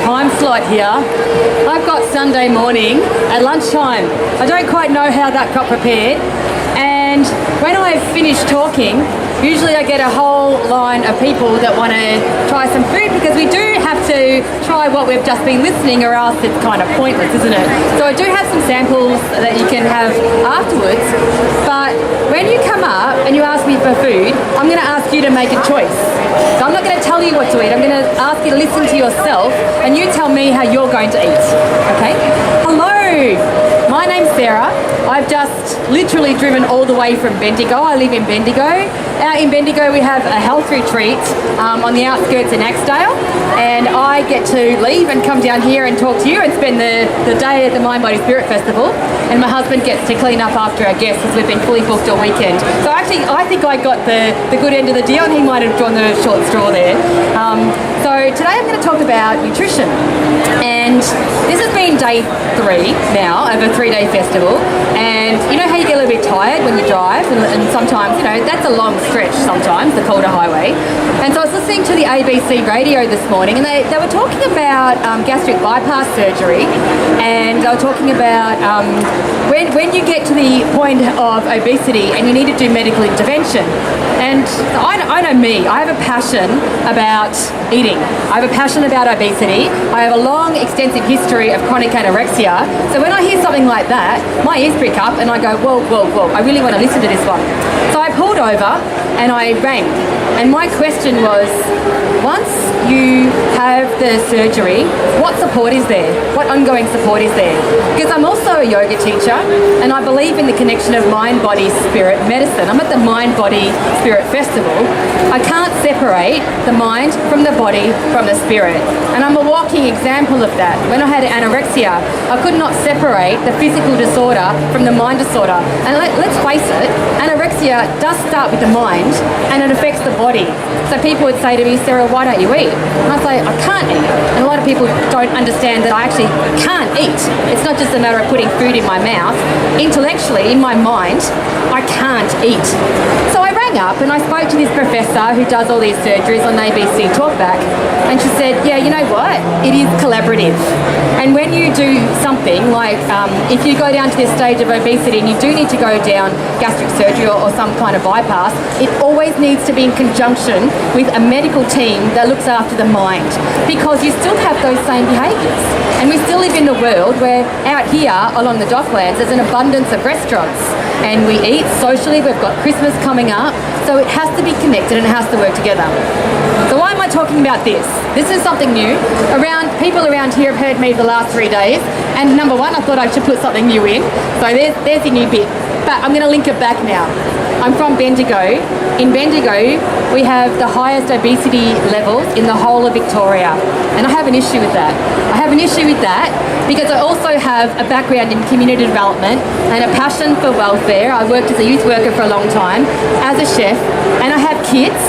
time slot here. I've got Sunday morning at lunchtime. I don't quite know how that got prepared. And when I've finished talking, usually I get a whole line of people that want to try some food, because we do have to try what we've just been listening, or else it's kind of pointless, isn't it? So I do have some samples that you can have afterwards. But when you come up and you ask me for food, I'm going to ask you to make a choice. So I'm not going to tell you what to eat. I'm going to ask you to listen to yourself, and you tell me how you're going to eat. Okay? Hello. My name's Sarah. I've just literally driven all the way from Bendigo. I live in Bendigo. Out in Bendigo we have a health retreat on the outskirts of Axdale, and I get to leave and come down here and talk to you and spend the day at the Mind Body Spirit Festival, and my husband gets to clean up after our guests because we've been fully booked all weekend. So actually I think I got the good end of the deal, and he might have drawn the short straw there. So today I'm going to talk about nutrition, and this has been day 3 now of a 3-day festival. And you know how you get a little bit tired when you drive, and sometimes, you know, that's a long stretch sometimes, the Calder Highway. And so I was listening to the ABC radio this morning, and they were talking about gastric bypass surgery, and they were talking about when you get to the point of obesity and you need to do medical intervention. And I know me, I have a passion about eating. I have a passion about obesity. I have a long, extensive history of chronic anorexia. So when I hear something like that, my ears prick up and I go, whoa, whoa, whoa, I really want to listen to this one. So I pulled over and I rang. And my question was, once you have the surgery, what support is there? What ongoing support is there? Because I'm also a yoga teacher, and I believe in the connection of mind, body, spirit, medicine. I'm at the Mind Body Spirit Festival. I can't separate the mind from the body from the spirit. And I'm a walking example of that. When I had anorexia, I could not separate the physical disorder from the mind disorder. And let's face it, anorexia does start with the mind, and it affects the body. So people would say to me, Sarah, why don't you eat? And I say, I can't eat. And a lot of people don't understand that I actually can't eat. It's not just a matter of putting food in my mouth. Intellectually, in my mind, I can't eat. So I rang up and I spoke to this professor who does all these surgeries on ABC Talkback, and she said, yeah, you know what? It is collaborative. And when you do something like, if you go down to this stage of obesity and you do need to go down gastric surgery or some kind of bypass, it always needs to be in conjunction with a medical team that looks after the mind, because you still have those same behaviours. And we still live in a world where out here along the docklands there's an abundance of restaurants, and we eat socially. We've got Christmas coming up, so it has to be connected and it has to work together. So why am I talking about this? This is something new. People around here have heard me the last 3 days, and number one, I thought I should put something new in. So there's a new bit, but I'm going to link it back now. I'm from Bendigo. In Bendigo, we have the highest obesity levels in the whole of Victoria, and I have an issue with that. I have an issue with that because I also have a background in community development and a passion for welfare. I worked as a youth worker for a long time, as a chef, and I have kids,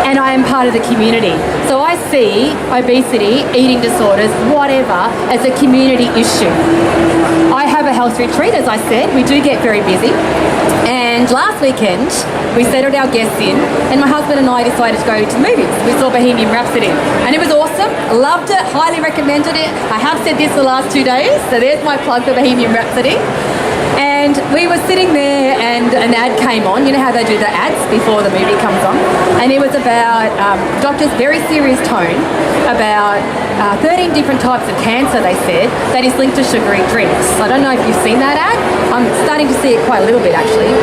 and I am part of the community. So I see obesity, eating disorders, whatever, as a community issue. I have a health retreat, as I said. We do get very busy. And last weekend, we settled our guests in, and my husband and I decided to go to the movies. We saw Bohemian Rhapsody, and it was awesome. Loved it, highly recommended it. I have said this the last 2 days, so there's my plug for Bohemian Rhapsody. And we were sitting there and an ad came on. You know how they do the ads before the movie comes on? And it was about doctors' very serious tone about 13 different types of cancer, they said, that is linked to sugary drinks. I don't know if you've seen that ad. I'm starting to see it quite a little bit, actually.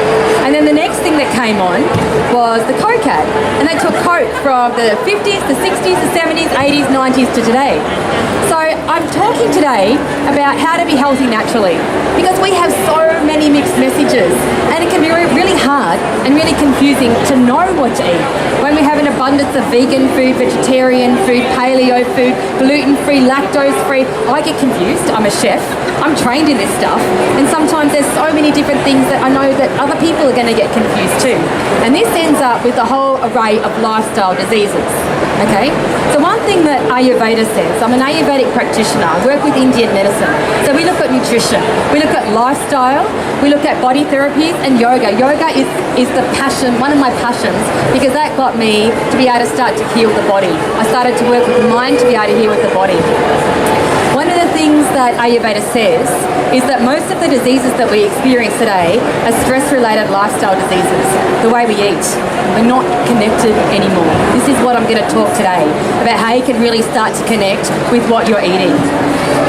And then the next thing that came on was the Coke ad. And they took Coke from the 50s, the 60s, the 70s, 80s, 90s to today. So I'm talking today about how to be healthy naturally, because we have so many mixed messages, and it can be really hard and really confusing to know what to eat when we have an abundance of vegan food, vegetarian food, paleo food, gluten-free, lactose-free. I get confused. I'm a chef. I'm trained in this stuff, and sometimes there's so many different things that I know that other people are going to get confused too. And this ends up with a whole array of lifestyle diseases. Okay? So one thing that Ayurveda says, I'm an Ayurvedic practitioner, I work with Indian medicine. So we look at nutrition, we look at lifestyle, we look at body therapies and yoga. Yoga is the passion, one of my passions, because that got me to be able to start to heal the body. I started to work with the mind to be able to heal with the body. One of the things that Ayurveda says is that most of the diseases that we experience today are stress-related lifestyle diseases, the way we eat. We're not connected anymore. This is what I'm going to talk today, about how you can really start to connect with what you're eating.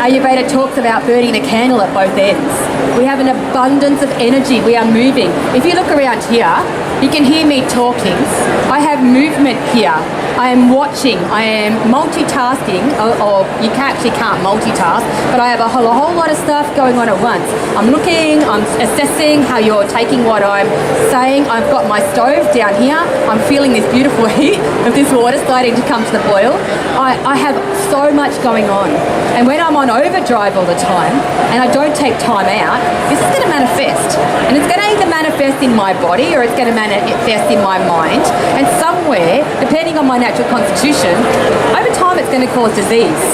Ayurveda talks about burning the candle at both ends. We have an abundance of energy. We are moving. If you look around here, you can hear me talking. I have movement here. I am watching, I am multitasking, or you actually can't multitask, but I have a whole lot of stuff going on at once. I'm looking, I'm assessing how you're taking what I'm saying. I've got my stove down here. I'm feeling this beautiful heat of this water starting to come to the boil. I have so much going on. And when I'm on overdrive all the time, and I don't take time out, this is going to manifest. And it's going to either manifest in my body or it's going to manifest in my mind. And somewhere, depending on my natural constitution, over time it's going to cause disease.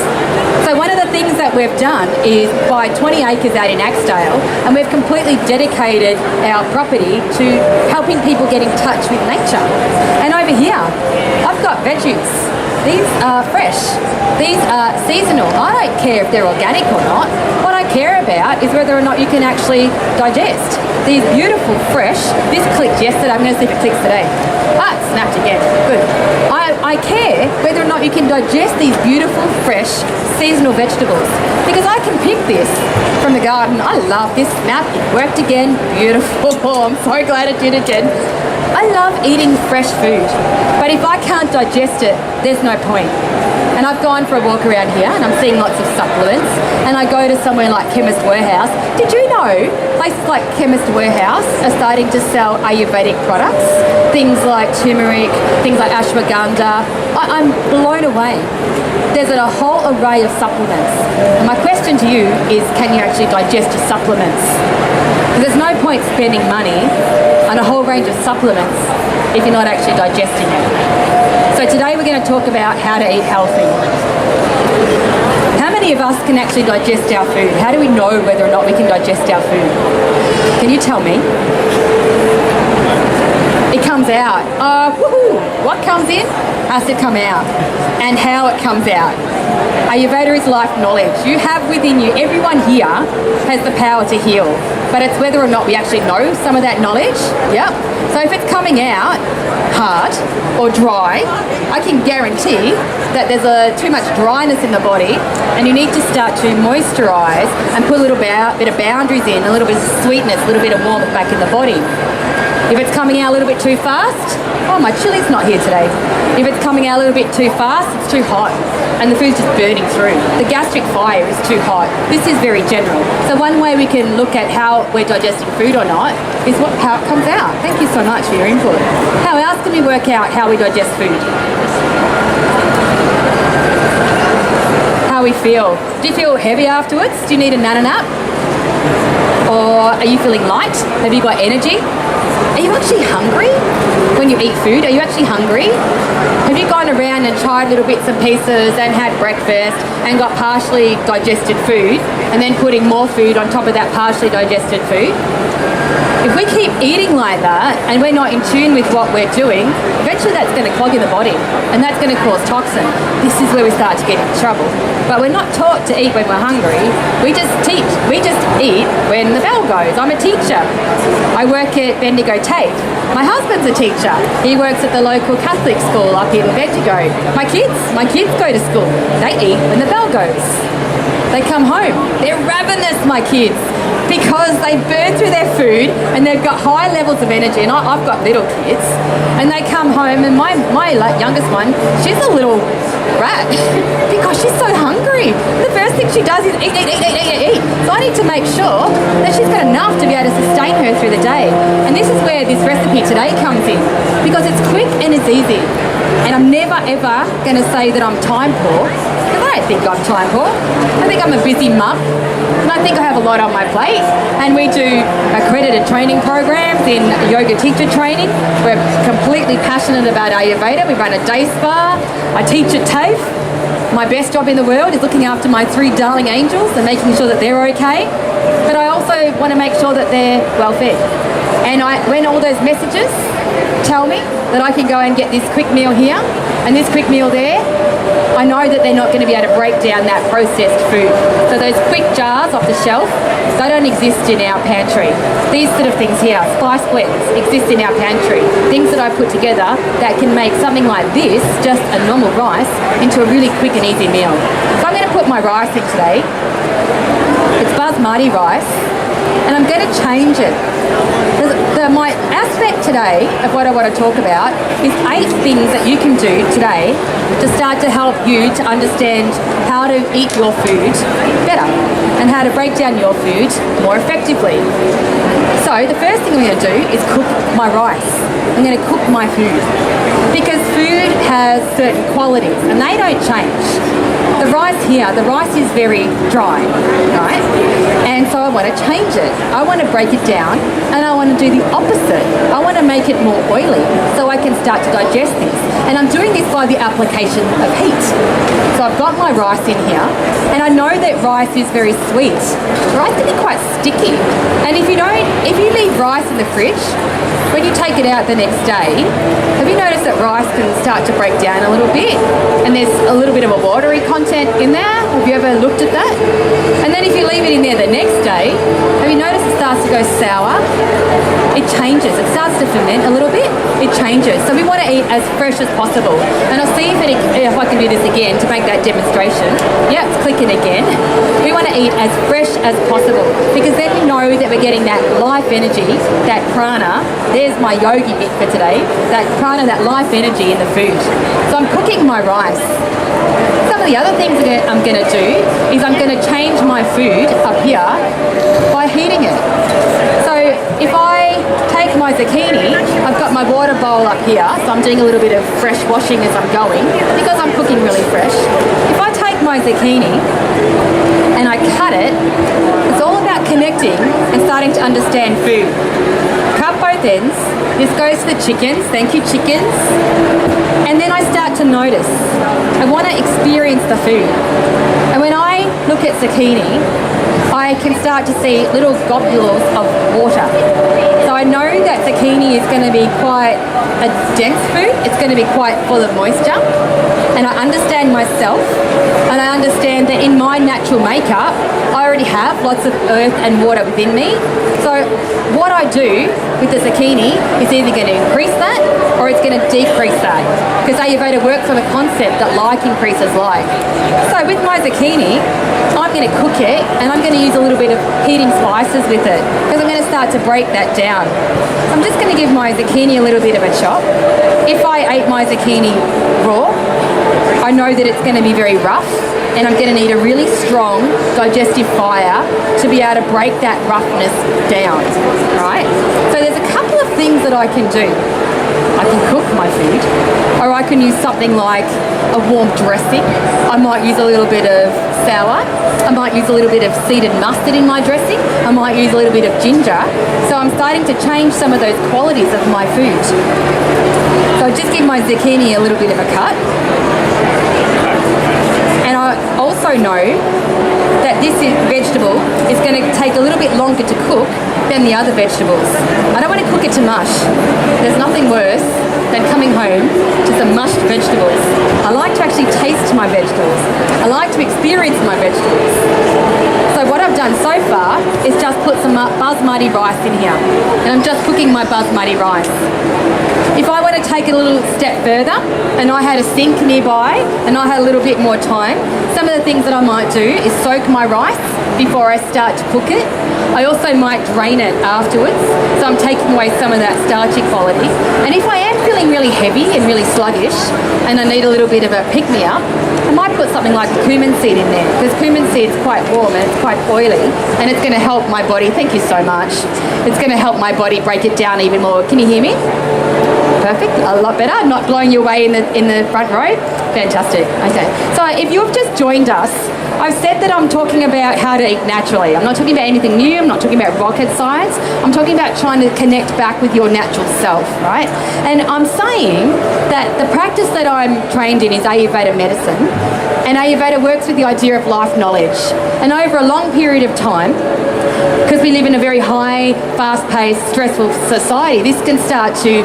So one of the things that we've done is buy 20 acres out in Axdale, and we've completely dedicated our property to helping people get in touch with nature. And over here, I've got veggies. These are fresh. These are seasonal. I don't care if they're organic or not. What I care about is whether or not you can actually digest. These beautiful fresh, this clicked yesterday, I'm going to see if it clicks today. Ah, it snapped again, good. I care whether or not you can digest these beautiful, fresh, seasonal vegetables. Because I can pick this from the garden. I love this snap, it worked again, beautiful. I'm so glad it did again. I love eating fresh food, but if I can't digest it, there's no point. And I've gone for a walk around here and I'm seeing lots of supplements, and I go to somewhere like Chemist Warehouse. Did you know places like Chemist Warehouse are starting to sell Ayurvedic products? Things like turmeric, things like ashwagandha. I'm blown away. There's a whole array of supplements. And my question to you is, can you actually digest your supplements? Because there's no point spending money on a whole range of supplements if you're not actually digesting it. So today we're going to talk about how to eat healthy. How many of us can actually digest our food? How do we know whether or not we can digest our food? Can you tell me? It comes out. Woohoo! What comes in has to come out, and how it comes out. Ayurveda is life knowledge. You have within you, everyone here has the power to heal, but it's whether or not we actually know some of that knowledge. Yep. So if it's coming out hard or dry, I can guarantee that there's too much dryness in the body, and you need to start to moisturize and put a little bit of boundaries in, a little bit of sweetness, a little bit of warmth back in the body. If it's coming out a little bit too fast, oh, my chili's not here today. If it's coming out a little bit too fast, it's too hot, and the food's just burning through. The gastric fire is too hot. This is very general. So one way we can look at how we're digesting food or not is how it comes out. Thank you so much for your input. How else can we work out how we digest food? How we feel. Do you feel heavy afterwards? Do you need a nap? Or are you feeling light? Have you got energy? Are you actually hungry when you eat food? Are you actually hungry? Have you gone around and tried little bits and pieces and had breakfast and got partially digested food and then putting more food on top of that partially digested food? If we keep eating like that and we're not in tune with what we're doing, eventually that's going to clog in the body, and that's going to cause toxin. This is where we start to get into trouble. But we're not taught to eat when we're hungry. We just teach. We just eat when the bell goes. I'm a teacher. I work at Bendigo TAFE. My husband's a teacher. He works at the local Catholic school up in Bendigo. My kids go to school. They eat when the bell goes. They come home. They're ravenous, my kids, because they burn through their food and they've got high levels of energy. And I've got little kids, and they come home, and my youngest one, she's a little rat because she's so hungry. The first thing she does is eat. So I need to make sure that she's got enough to be able to sustain her through the day. And this is where this recipe today comes in, because it's quick and it's easy. And I'm never ever going to say that I'm time poor, because I I don't think I'm time poor. I think I'm a busy mum, and I think I have a lot on my plate. And we do accredited training programs in yoga teacher training. We're completely passionate about Ayurveda. We run a day spa. I teach at TAFE. My best job in the world is looking after my 3 darling angels and making sure that they're okay. But I also want to make sure that they're well fed. And when all those messages tell me that I can go and get this quick meal here and this quick meal there, I know that they're not going to be able to break down that processed food. So those quick jars off the shelf, they don't exist in our pantry. These sort of things here, spice blends, exist in our pantry. Things that I put together that can make something like this, just a normal rice, into a really quick and easy meal. So I'm going to put my rice in today. It's basmati rice, and I'm going to change it. My aspect today of what I want to talk about is 8 things that you can do today to start to help you to understand how to eat your food better and how to break down your food more effectively. So the first thing I'm going to do is cook my rice. I'm going to cook my food because food has certain qualities and they don't change. The rice here, the rice is very dry, right? And so I want to change it. I want to break it down and I want to do the opposite. I want to make it more oily so I can start to digest this. And I'm doing this by the application of heat. So I've got my rice in here and I know that rice is very sweet. Rice can be quite sticky. And if you leave rice in the fridge, when you take it out the next day, have you noticed that rice can start to break down a little bit? And there's a little bit of a watery content in there. Have you ever looked at that? And then if you leave it in there the next day, have you noticed it starts to go sour? It changes. It starts to ferment a little bit. It changes. So we want to eat as fresh as possible. And I'll see if I can do this again to make that demonstration. Yeah, it's clicking again. We want to eat as fresh as possible because then we know that we're getting that life energy, that prana. There's my yogi bit for today. That prana, that life energy in the food. So I'm cooking my rice. Some of the other things that I'm going to do is I'm going to change my food up here by heating it. So if I take my zucchini, I've got my water bowl up here, so I'm doing a little bit of fresh washing as I'm going because I'm cooking really fresh. If I take my zucchini and I cut it, it's all about connecting and starting to understand food. Cut both ends. This goes to the chickens. Thank you, chickens. And then I start to notice. I want to experience the food. And when I look at zucchini, I can start to see little globules of water. So I know that zucchini is going to be quite a dense food. It's going to be quite full of moisture. And I understand myself, and I understand that in my natural makeup, I already have lots of earth and water within me. So what I do with the zucchini is either going to increase that or it's going to decrease that. Because Ayurveda works on the concept that like increases like. So with my zucchini, I'm going to cook it and I'm going to use a little bit of heating spices with it because I'm going to start to break that down. I'm just going to give my zucchini a little bit of a chop. If I ate my zucchini raw, I know that it's going to be very rough and I'm going to need a really strong digestive fire to be able to break that roughness down, right? So there's a couple of things that I can do. I can cook my food, or I can use something like a warm dressing. I might use a little bit of sour. I might use a little bit of seeded mustard in my dressing. I might use a little bit of ginger. So I'm starting to change some of those qualities of my food. So I just give my zucchini a little bit of a cut. And I also know that this vegetable is going to take a little bit longer to cook than the other vegetables. I don't want to cook it to mush. There's nothing worse than coming home to some mushed vegetables. I like to actually taste my vegetables. I like to experience my vegetables. So what I've done so far is just put some basmati rice in here. And I'm just cooking my basmati rice. If I were to take it a little step further and I had a sink nearby and I had a little bit more time, some of the things that I might do is soak my rice before I start to cook it. I also might drain it afterwards, so I'm taking away some of that starchy quality. And if I am feeling really heavy and really sluggish and I need a little bit of a pick-me-up, I might put something like cumin seed in there because cumin seed's quite warm and it's quite oily and it's going to help my body. Thank you so much. It's going to help my body break it down even more. Can you hear me? Perfect, a lot better. Not blowing you away in the front row. Fantastic. Okay, so if you've just joined us, I've said that I'm talking about how to eat naturally. I'm not talking about anything new. I'm not talking about rocket science. I'm talking about trying to connect back with your natural self, right? And I'm saying that the practice that I'm trained in is Ayurveda medicine, and Ayurveda works with the idea of life knowledge. And over a long period of time, because we live in a very high, fast-paced, stressful society, this can start to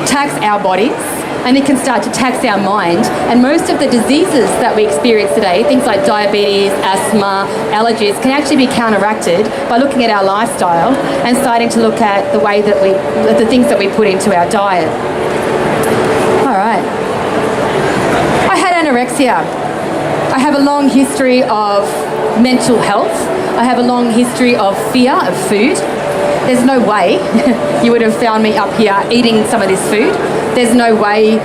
tax our bodies, and it can start to tax our mind. And most of the diseases that we experience today, things like diabetes, asthma, allergies, can actually be counteracted by looking at our lifestyle and starting to look at the way that the things that we put into our diet. All right. I had anorexia. I have a long history of mental health. I have a long history of fear of food. There's no way you would have found me up here eating some of this food. There's no way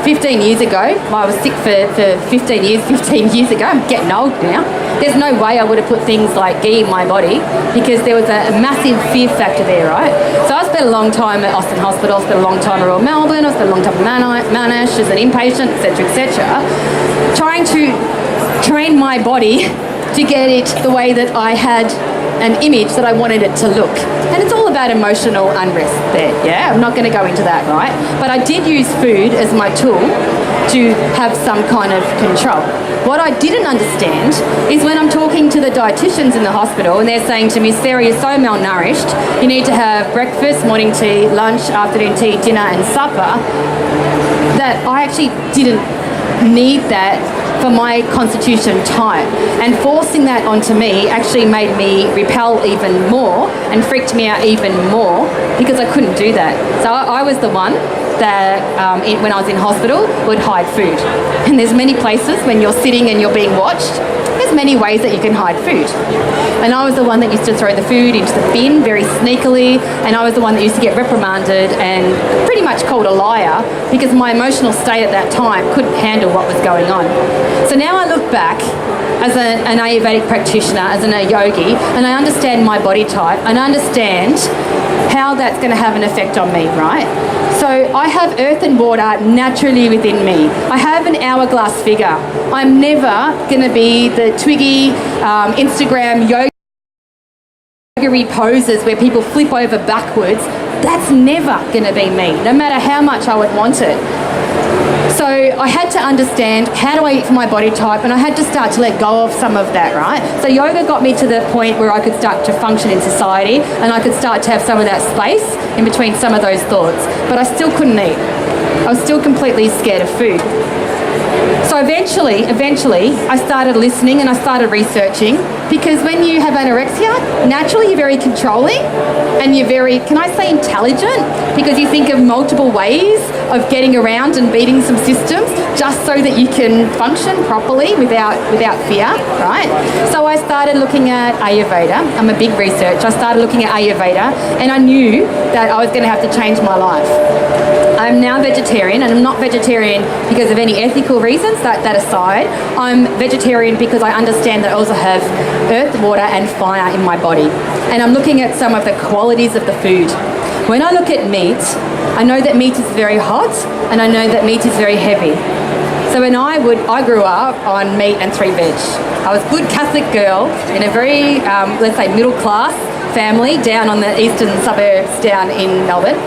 15 years ago, I was sick for 15 years ago, I'm getting old now. There's no way I would have put things like ghee in my body because there was a massive fear factor there, right? So I spent a long time at Austin Hospital, I spent a long time at Royal Melbourne, I spent a long time at Monash as an inpatient, etc., trying to train my body to get it the way that I had an image that I wanted it to look. And it's all about emotional unrest there, yeah? I'm not going to go into that, right? But I did use food as my tool to have some kind of control. What I didn't understand is when I'm talking to the dietitians in the hospital and they're saying to me, Sarah, you're so malnourished, you need to have breakfast, morning tea, lunch, afternoon tea, dinner and supper, that I actually didn't need that for my constitution type, and forcing that onto me actually made me repel even more and freaked me out even more because I couldn't do that. So I was the one that when I was in hospital would hide food. And there's many places when you're sitting and you're being watched, there's many ways that you can hide food. And I was the one that used to throw the food into the bin very sneakily, and I was the one that used to get reprimanded and pretty much called a liar because my emotional state at that time couldn't handle what was going on. So now I look back as an Ayurvedic practitioner, as a yogi, and I understand my body type, and I understand how that's going to have an effect on me, right? So I have earth and water naturally within me. I have an hourglass figure. I'm never going to be the twiggy Instagram yoga poses where people flip over backwards. That's never going to be me, no matter how much I would want it. So I had to understand how do I eat for my body type, and I had to start to let go of some of that, right? So yoga got me to the point where I could start to function in society and I could start to have some of that space in between some of those thoughts, but I still couldn't eat. I was still completely scared of food. So eventually, I started listening and I started researching, because when you have anorexia, naturally you're very controlling and you're very, can I say intelligent? Because you think of multiple ways of getting around and beating some systems just so that you can function properly without fear, right? So I started looking at Ayurveda. I'm a big researcher. I started looking at Ayurveda and I knew that I was going to have to change my life. I'm now vegetarian, and I'm not vegetarian because of any ethical reasons, that aside. I'm vegetarian because I understand that I also have earth, water and fire in my body. And I'm looking at some of the qualities of the food. When I look at meat, I know that meat is very hot and I know that meat is very heavy. So when I grew up on meat and 3 veg. I was a good Catholic girl in a very, let's say, middle class family down on the eastern suburbs down in Melbourne.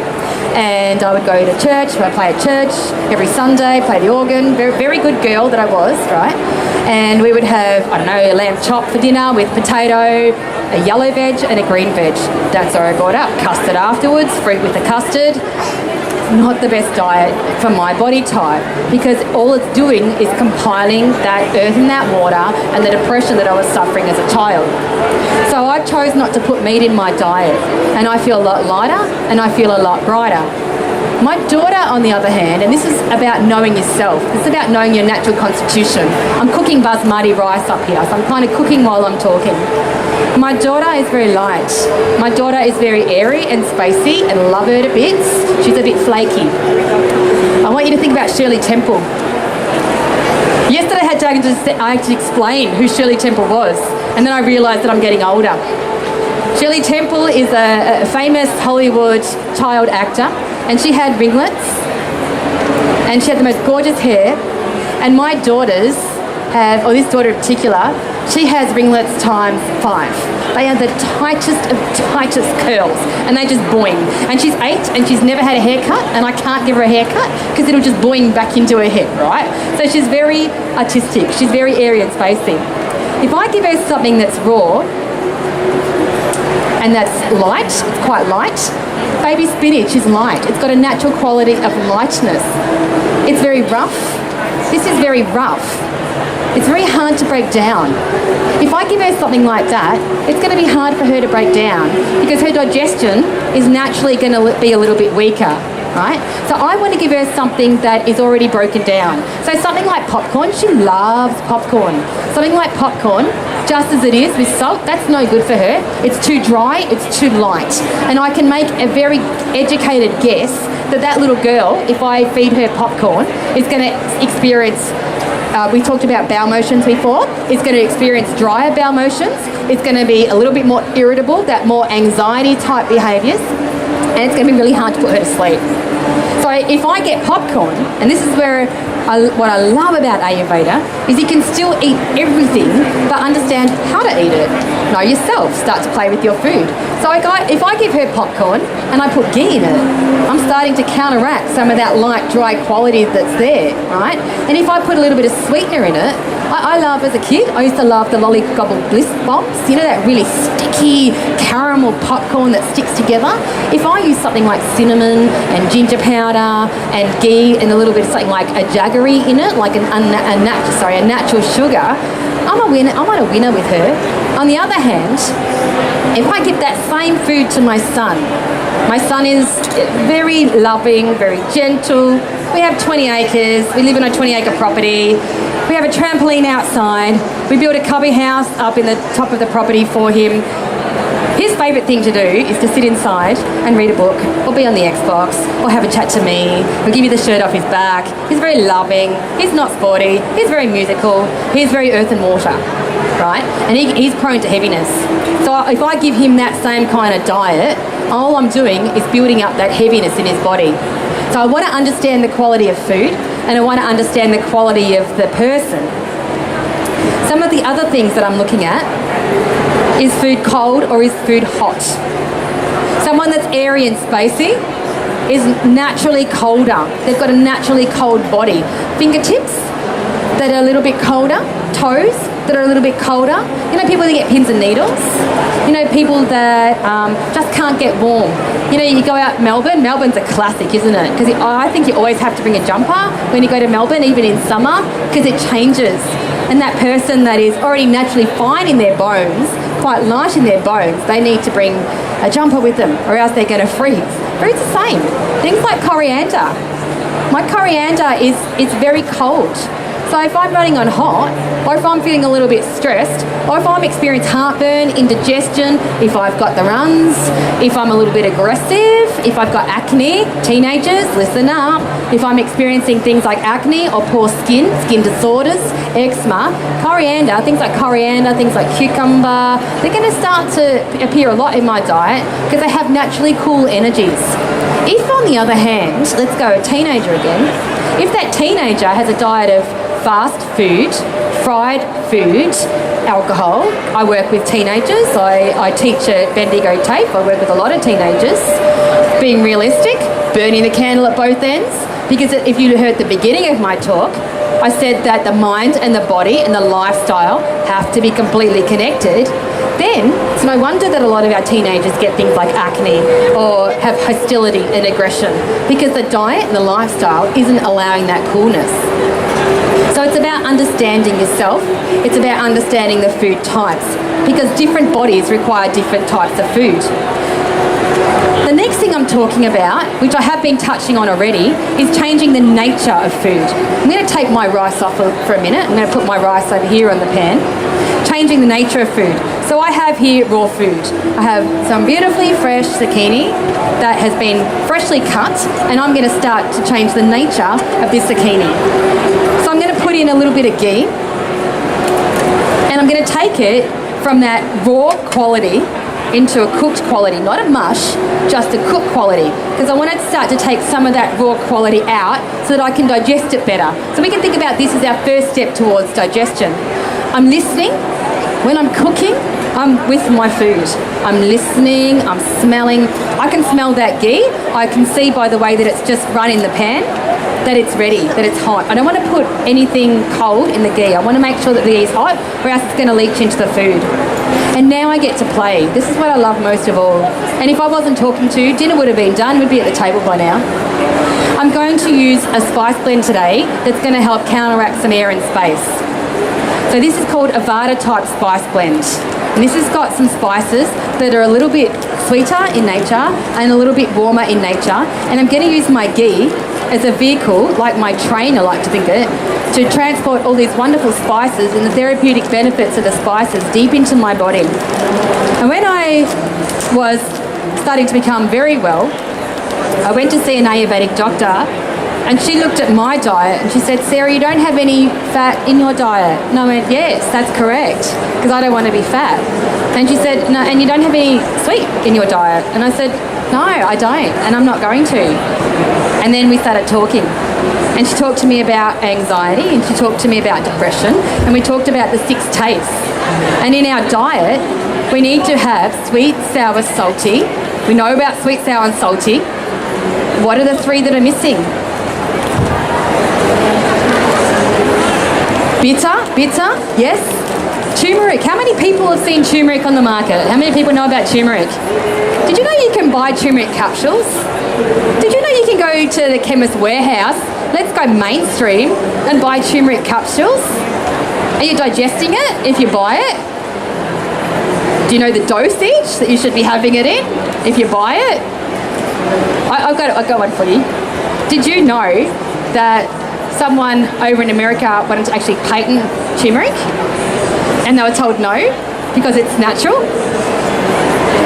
And I would go to church, I'd play at church every Sunday, play the organ, very good girl that I was, right? And we would have, I don't know, a lamb chop for dinner with potato, a yellow veg and a green veg. That's where I got up. Custard afterwards, fruit with the custard. Not the best diet for my body type, because all it's doing is compiling that earth and that water and the depression that I was suffering as a child. So I chose not to put meat in my diet, and I feel a lot lighter and I feel a lot brighter. My daughter, on the other hand, and this is about knowing yourself, it's about knowing your natural constitution. I'm cooking basmati rice up here, so I'm kind of cooking while I'm talking. My daughter is very light. My daughter is very airy and spacey, and love her to bits. She's a bit flaky. I want you to think about Shirley Temple. Yesterday I had to explain who Shirley Temple was, and then I realised that I'm getting older. Shirley Temple is a famous Hollywood child actor, and she had ringlets, and she had the most gorgeous hair. And my daughters have, or this daughter in particular, she has ringlets times 5. They are the tightest of tightest curls, and they just boing. And she's 8, and she's never had a haircut, and I can't give her a haircut because it'll just boing back into her head, right? So she's very artistic. She's very area and spacey. If I give her something that's raw and that's light, it's quite light, baby spinach is light. It's got a natural quality of lightness. It's very rough. This is very rough. It's very hard to break down. If I give her something like that, it's going to be hard for her to break down because her digestion is naturally going to be a little bit weaker, right? So I want to give her something that is already broken down. So something like popcorn, she loves popcorn. Something like popcorn, just as it is with salt, that's no good for her. It's too dry, it's too light. And I can make a very educated guess that little girl, if I feed her popcorn, is going to experience, we talked about bowel motions before, is going to experience drier bowel motions, it's going to be a little bit more irritable, that more anxiety type behaviours, and it's going to be really hard to put her to sleep. So if I get popcorn, and this is where what I love about Ayurveda, is you can still eat everything, but understand how to eat it. Know yourself, start to play with your food. So if I give her popcorn and I put ghee in it, I'm starting to counteract some of that light, dry quality that's there, right? And if I put a little bit of sweetener in it, I love, as a kid, I used to love the Lolly Gobble Bliss bombs, you know, that really sticky caramel popcorn that sticks together. If I use something like cinnamon and ginger powder and ghee and a little bit of something like a jaggery in it, like a natural sugar, I'm a winner with her. On the other hand, if I give that same food to my son is very loving, very gentle. We have 20 acres, we live in a 20-acre property. We have a trampoline outside. We built a cubby house up in the top of the property for him. His favourite thing to do is to sit inside and read a book or be on the Xbox or have a chat to me or give you the shirt off his back. He's very loving. He's not sporty. He's very musical. He's very earth and water, right? And he's prone to heaviness. So if I give him that same kind of diet, all I'm doing is building up that heaviness in his body. So I want to understand the quality of food and I want to understand the quality of the person. Some of the other things that I'm looking at, is food cold or is food hot? Someone that's airy and spacey is naturally colder. They've got a naturally cold body. Fingertips that are a little bit colder, toes that are a little bit colder. You know, people that get pins and needles. You know, people that just can't get warm. You know, you go out Melbourne. Melbourne's a classic, isn't it? Because I think you always have to bring a jumper when you go to Melbourne, even in summer, because it changes. And that person that is already naturally fine in their bones, quite light in their bones, they need to bring a jumper with them or else they're going to freeze. Food's the same. Things like coriander. My coriander is very cold. So if I'm running on hot, or if I'm feeling a little bit stressed, or if I'm experiencing heartburn, indigestion, if I've got the runs, if I'm a little bit aggressive, if I've got acne, teenagers, listen up. If I'm experiencing things like acne or poor skin disorders, eczema, coriander, things like cucumber, they're going to start to appear a lot in my diet because they have naturally cool energies. If on the other hand, let's go a teenager again, if that teenager has a diet of fast food, fried food, alcohol. I work with teenagers. I teach at Bendigo TAFE. I work with a lot of teenagers. Being realistic, burning the candle at both ends. Because if you heard the beginning of my talk, I said that the mind and the body and the lifestyle have to be completely connected. Then it's no wonder that a lot of our teenagers get things like acne or have hostility and aggression because the diet and the lifestyle isn't allowing that coolness. So it's about understanding yourself. It's about understanding the food types because different bodies require different types of food. The next thing I'm talking about, which I have been touching on already, is changing the nature of food. I'm going to take my rice off for a minute. I'm going to put my rice over here on the pan. Changing the nature of food. So I have here raw food. I have some beautifully fresh zucchini that has been freshly cut, and I'm going to start to change the nature of this zucchini. So I'm going to put in a little bit of ghee, and I'm going to take it from that raw quality into a cooked quality, not a mush, just a cooked quality, because I want to start to take some of that raw quality out so that I can digest it better. So we can think about this as our first step towards digestion. I'm listening. When I'm cooking, I'm with my food. I'm listening, I'm smelling. I can smell that ghee. I can see by the way that it's just run in the pan that it's ready, that it's hot. I don't want to put anything cold in the ghee. I want to make sure that the ghee is hot, or else it's going to leach into the food. And now I get to play. This is what I love most of all. And if I wasn't talking to you, dinner would have been done. We'd be at the table by now. I'm going to use a spice blend today that's going to help counteract some air and space. So this is called a Vata type spice blend. And this has got some spices that are a little bit sweeter in nature and a little bit warmer in nature. And I'm going to use my ghee as a vehicle, like my train I like to think of it, to transport all these wonderful spices and the therapeutic benefits of the spices deep into my body. And when I was starting to become very well, I went to see an Ayurvedic doctor, and she looked at my diet and she said, Sarah, you don't have any fat in your diet. And I went, yes, that's correct, because I don't want to be fat. And she said, no, and you don't have any sweet in your diet. And I said, no, I don't, and I'm not going to. And then we started talking. And she talked to me about anxiety, and she talked to me about depression, and we talked about the 6 tastes. And in our diet, we need to have sweet, sour, salty. We know about sweet, sour and salty. What are the 3 that are missing? Bitter, yes. Turmeric. How many people have seen turmeric on the market? How many people know about turmeric? Did you know you can buy turmeric capsules? Did you know you can go to the chemist warehouse, let's go mainstream, and buy turmeric capsules? Are you digesting it if you buy it? Do you know the dosage that you should be having it in if you buy it? I've got one for you. Did you know that someone over in America wanted to actually patent turmeric, and they were told no because it's natural?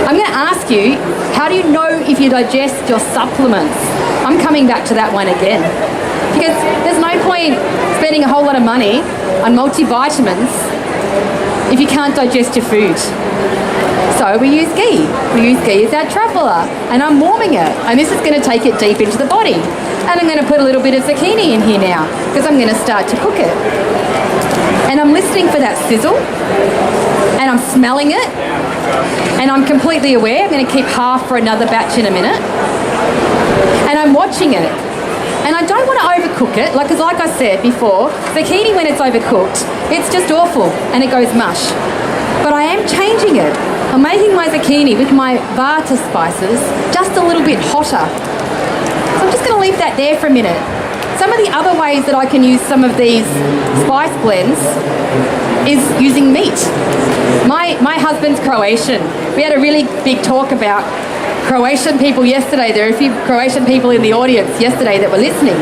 I'm going to ask you, how do you know if you digest your supplements? I'm coming back to that one again, because there's no point spending a whole lot of money on multivitamins if you can't digest your food. So we use ghee. We use ghee as our traveller, and I'm warming it, and this is going to take it deep into the body. And I'm going to put a little bit of zucchini in here now, because I'm going to start to cook it. And I'm listening for that sizzle, and I'm smelling it, and I'm completely aware. I'm going to keep half for another batch in a minute. And I'm watching it. And I don't want to overcook it, because like I said before, zucchini when it's overcooked, it's just awful, and it goes mush. But I am changing it. I'm making my zucchini with my Vata spices just a little bit hotter. So I'm just going to leave that there for a minute. Some of the other ways that I can use some of these spice blends is using meat. My husband's Croatian. We had a really big talk about Croatian people yesterday. There are a few Croatian people in the audience yesterday that were listening.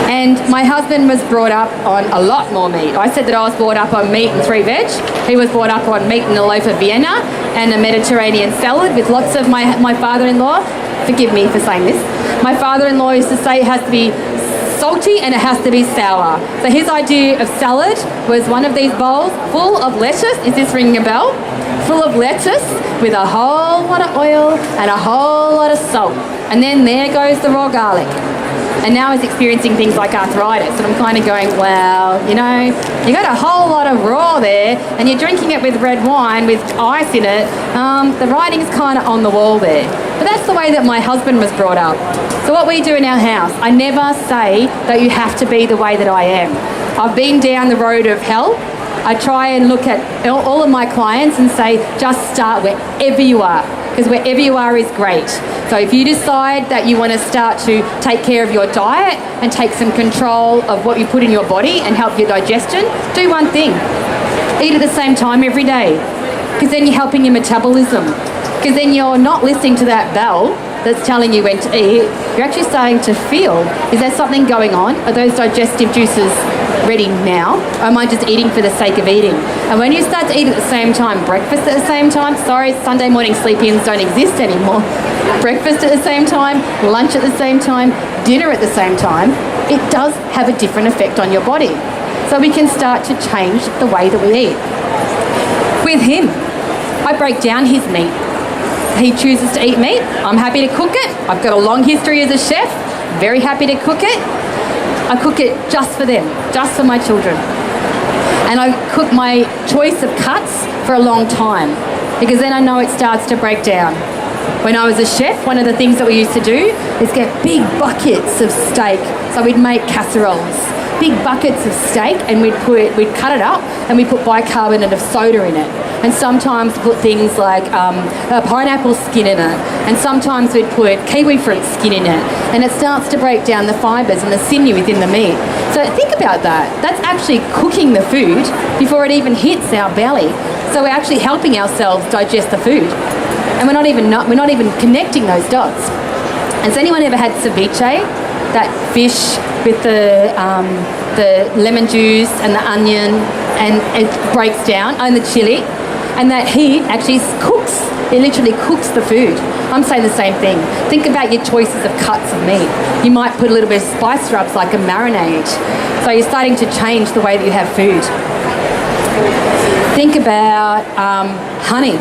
And my husband was brought up on a lot more meat. I said that I was brought up on meat and 3 veg. He was brought up on meat and a loaf of Vienna and a Mediterranean salad with lots of my father-in-law. Forgive me for saying this. My father-in-law used to say it has to be salty and it has to be sour. So his idea of salad was one of these bowls full of lettuce. Is this ringing a bell? Full of lettuce with a whole lot of oil and a whole lot of salt. And then there goes the raw garlic. And now he's experiencing things like arthritis. And I'm kind of going, well, you know, you got a whole lot of raw there and you're drinking it with red wine with ice in it. The writing's kind of on the wall there. But that's the way that my husband was brought up. So what we do in our house, I never say that you have to be the way that I am. I've been down the road of hell. I try and look at all of my clients and say, just start wherever you are, because wherever you are is great. So if you decide that you want to start to take care of your diet and take some control of what you put in your body and help your digestion, do one thing. Eat at the same time every day, because then you're helping your metabolism. Because then you're not listening to that bell that's telling you when to eat. You're actually starting to feel, is there something going on? Are those digestive juices ready now? Or am I just eating for the sake of eating? And when you start to eat at the same time, breakfast at the same time, sorry, Sunday morning sleep-ins don't exist anymore. Breakfast at the same time, lunch at the same time, dinner at the same time, it does have a different effect on your body. So we can start to change the way that we eat. With him, I break down his meat. He chooses to eat meat. I'm happy to cook it. I've got a long history as a chef. Very happy to cook it. I cook it just for them, just for my children. And I cook my choice of cuts for a long time, because then I know it starts to break down. When I was a chef, one of the things that we used to do is get big buckets of steak. So we'd make casseroles, big buckets of steak, and we'd cut it up and we'd put bicarbonate of soda in it. And sometimes put things like a pineapple skin in it. And sometimes we'd put kiwi fruit skin in it. And it starts to break down the fibres and the sinew within the meat. So think about that. That's actually cooking the food before it even hits our belly. So we're actually helping ourselves digest the food. And we're not even connecting those dots. Has anyone ever had ceviche? That fish with the lemon juice and the onion, and it breaks down, and the chili, and that heat actually cooks. It literally cooks the food. I'm saying the same thing. Think about your choices of cuts of meat. You might put a little bit of spice rubs, like a marinade. So you're starting to change the way that you have food. Think about honey.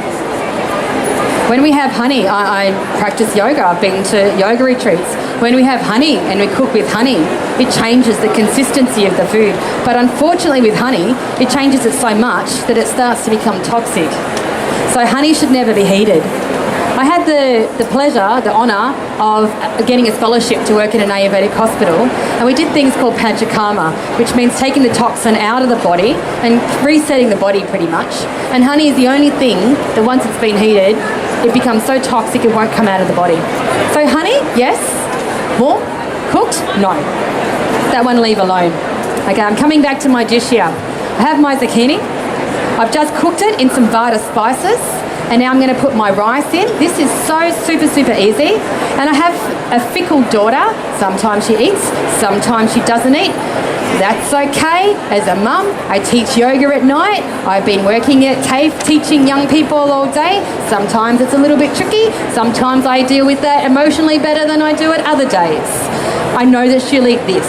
When we have honey, I practice yoga. I've been to yoga retreats. When we have honey and we cook with honey, it changes the consistency of the food. But unfortunately with honey, it changes it so much that it starts to become toxic. So honey should never be heated. I had the pleasure, the honour of getting a scholarship to work in an Ayurvedic hospital, and we did things called Panchakarma, which means taking the toxin out of the body and resetting the body pretty much. And honey is the only thing that once it's been heated, it becomes so toxic it won't come out of the body. So honey, yes. Warm? Cooked? No. That one leave alone. Okay, I'm coming back to my dish here. I have my zucchini. I've just cooked it in some Vada spices, and now I'm going to put my rice in. This is so super easy. And I have a fickle daughter. Sometimes she eats, sometimes she doesn't eat. That's okay. As a mum, I teach yoga at night. I've been working at TAFE teaching young people all day. Sometimes it's a little bit tricky. Sometimes I deal with that emotionally better than I do at other days. I know that she'll eat this.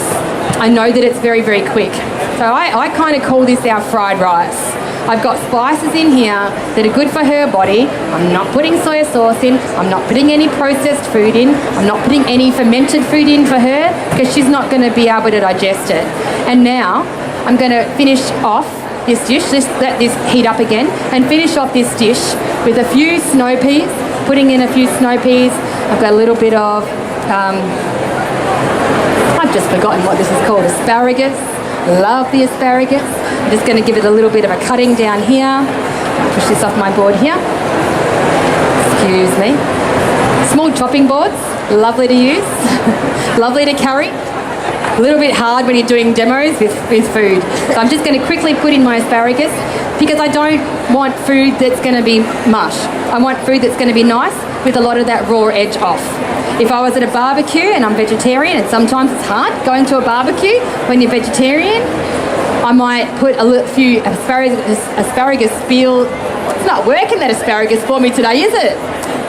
I know that it's very quick. So I kind of call this our fried rice. I've got spices in here that are good for her body. I'm not putting soy sauce in. I'm not putting any processed food in. I'm not putting any fermented food in for her, because she's not going to be able to digest it. And now I'm going to finish off this dish, just let this heat up again, and finish off this dish with a few snow peas, putting in a few snow peas. I've got a little bit of, I've just forgotten what this is called, asparagus. Love the asparagus. I'm just going to give it a little bit of a cutting down here. Push this off my board here. Excuse me. Small chopping boards, lovely to use, lovely to carry. A little bit hard when you're doing demos with food. So I'm just going to quickly put in my asparagus, because I don't want food that's going to be mush. I want food that's going to be nice with a lot of that raw edge off. If I was at a barbecue and I'm vegetarian, and sometimes it's hard going to a barbecue when you're vegetarian, I might put a few asparagus peel. It's not working, that asparagus for me today, is it?